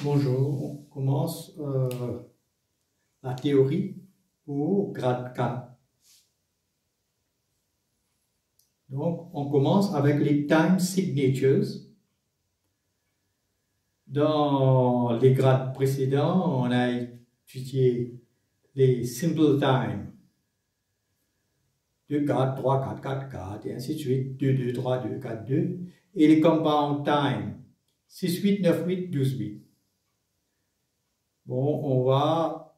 Bonjour, on commence la théorie pour grade 4. Donc, on commence avec les time signatures. Dans les grades précédents, on a étudié les simple time. 2, 4, 3, 4, 4, 4, et ainsi de suite. 2, 2, 3, 2, 4, 2. Et les compound time. 6, 8, 9, 8, 12, 8. Bon, on va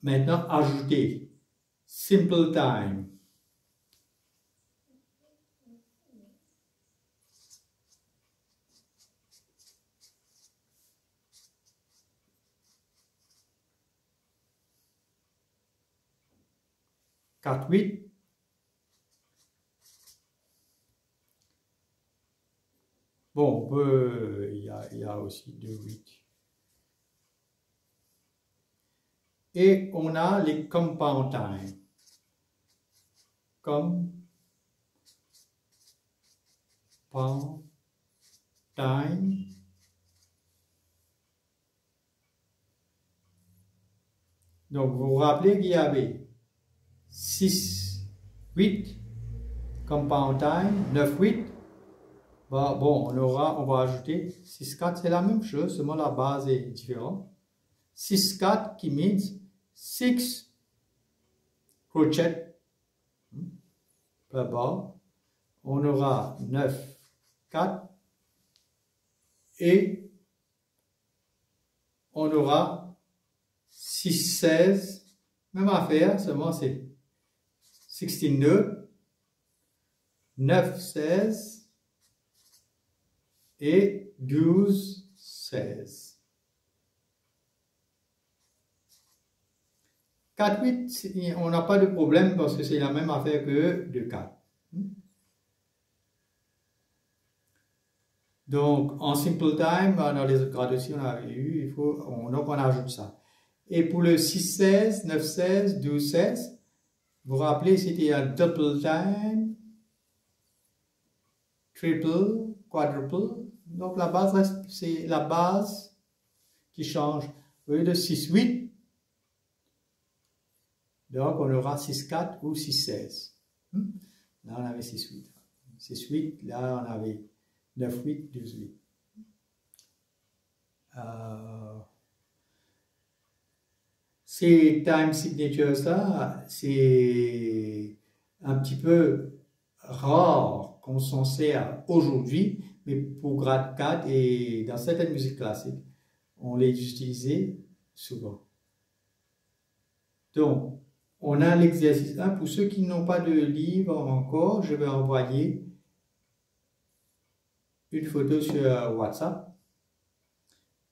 maintenant ajouter simple time. Quatre, 8. Bon, on peut, il y a aussi 2, 8. Et on a les compound time. Compound time. Donc, vous vous rappelez qu'il y avait 6, 8, compound time, 9, 8. Bon, on va ajouter 6, 4, c'est la même chose, seulement la base est différente. 6, 4 qui means 6 crochet per bar. On aura 9, 4 et on aura 6, 16. Même affaire, seulement c'est 16 nœuds, 9, 16 et 12, 16. 4, 8, on n'a pas de problème parce que c'est la même affaire que 2, 4. Donc, en simple time, dans les autres grades aussi, on avait eu, donc on ajoute ça. Et pour le 6, 16, 9, 16, 12, 16, vous vous rappelez, c'était un double time, triple, quadruple. Donc, la base reste, c'est la base qui change. Au lieu de 6, 8, donc on aura 6, 4 ou 6, 16. Là, on avait 6, 8. 6, 8, là, on avait 9, 8, 12, 8. Ces time signatures-là, c'est un petit peu rare qu'on s'en sert aujourd'hui, mais pour grade 4 et dans certaines musiques classiques, on les utilise souvent. Donc, on a l'exercice 1. Pour ceux qui n'ont pas de livre encore, je vais envoyer une photo sur WhatsApp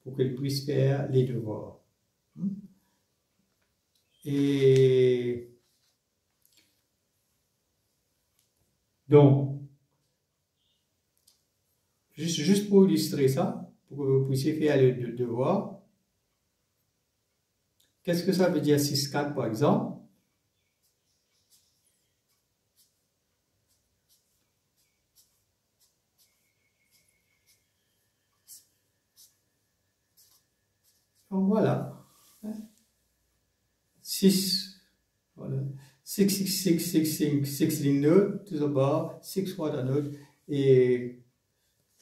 pour qu'ils puissent faire les devoirs. Et donc, juste pour illustrer ça, pour que vous puissiez faire le devoir, qu'est-ce que ça veut dire 6-4 par exemple? Donc voilà. 6, voilà. 6, 6, 6, 6, 6, 16 notes to the bar, 6 quarter notes. Et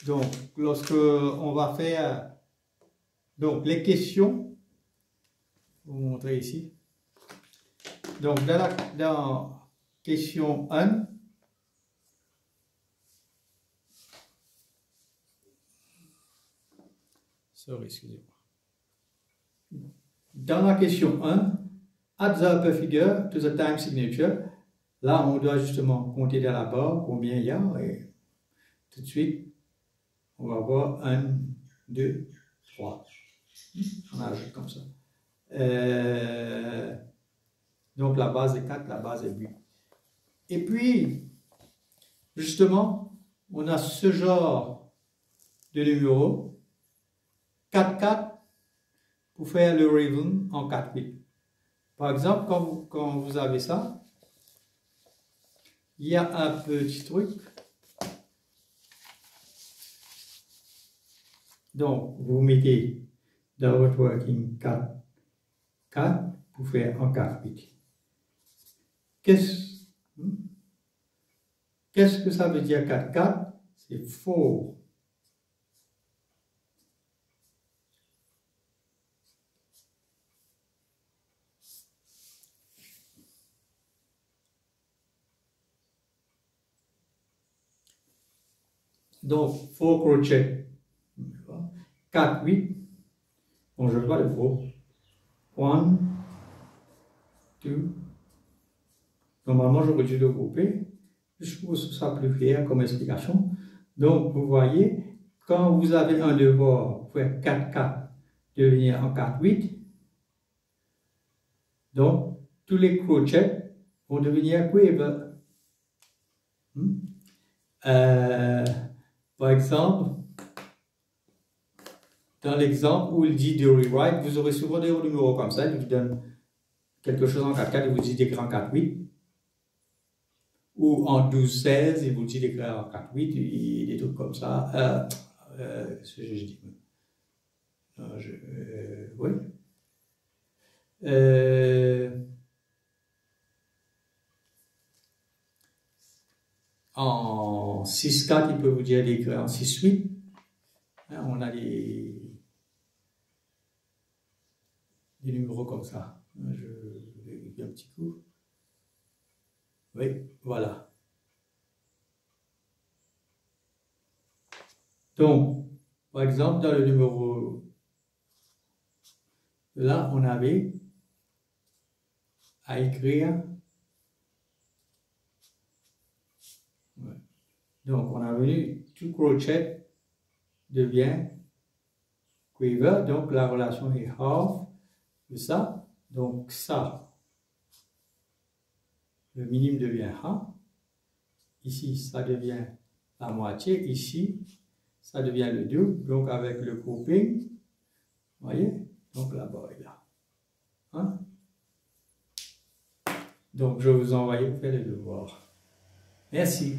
donc, lorsque on va faire donc les questions, je vais vous montrer ici. Donc, dans question 1, excusez-moi. Dans la question 1, add the upper figure to the time signature. Là, on doit justement compter dans la barre combien il y a. Et tout de suite, on va voir 1, 2, 3. On ajoute comme ça. Donc, la base est 4, la base est 8. Et puis, justement, on a ce genre de numéro 4, 4 pour faire le rhythm en 4, 8. Par exemple, quand vous avez ça, il y a un petit truc Donc, vous mettez dans votre working 4, 4 pour faire en 4, 8. Qu'est-ce que ça veut dire 4, 4? C'est faux. Donc, 4 crochets. 4, 8. Bon, je vois le faux. 1, 2. Normalement, j'aurais dû le grouper. Je trouve ça plus clair comme explication. Donc, vous voyez, quand vous avez un devoir pour faire 4, 4 devenir en 4, 8, donc, tous les crochets vont devenir quiver. Par exemple, dans l'exemple où il dit de rewrite, vous aurez souvent des numéros comme ça, il vous donne quelque chose en 4, 4, il vous dit d'écrire en 4, 8. Ou en 12, 16, il vous dit d'écrire en 4, 8, et des trucs comme ça. Ce que je dis. Non, oui. En 6, 4, il peut vous dire d'écrire en 6, 8. Hein, on a des numéros comme ça. Je vais un petit coup. Oui, voilà. Donc, par exemple, dans le numéro, là, on avait à écrire. Ouais. Donc, on a venu, tout crochet devient quiver. Donc, la relation est half de ça. Donc, ça, le minimum devient half. Ici, ça devient la moitié. Ici, ça devient le double. Donc, avec le grouping, vous voyez, donc là-bas et là. Hein? Donc, je vais vous envoyer pour faire les devoirs. Merci.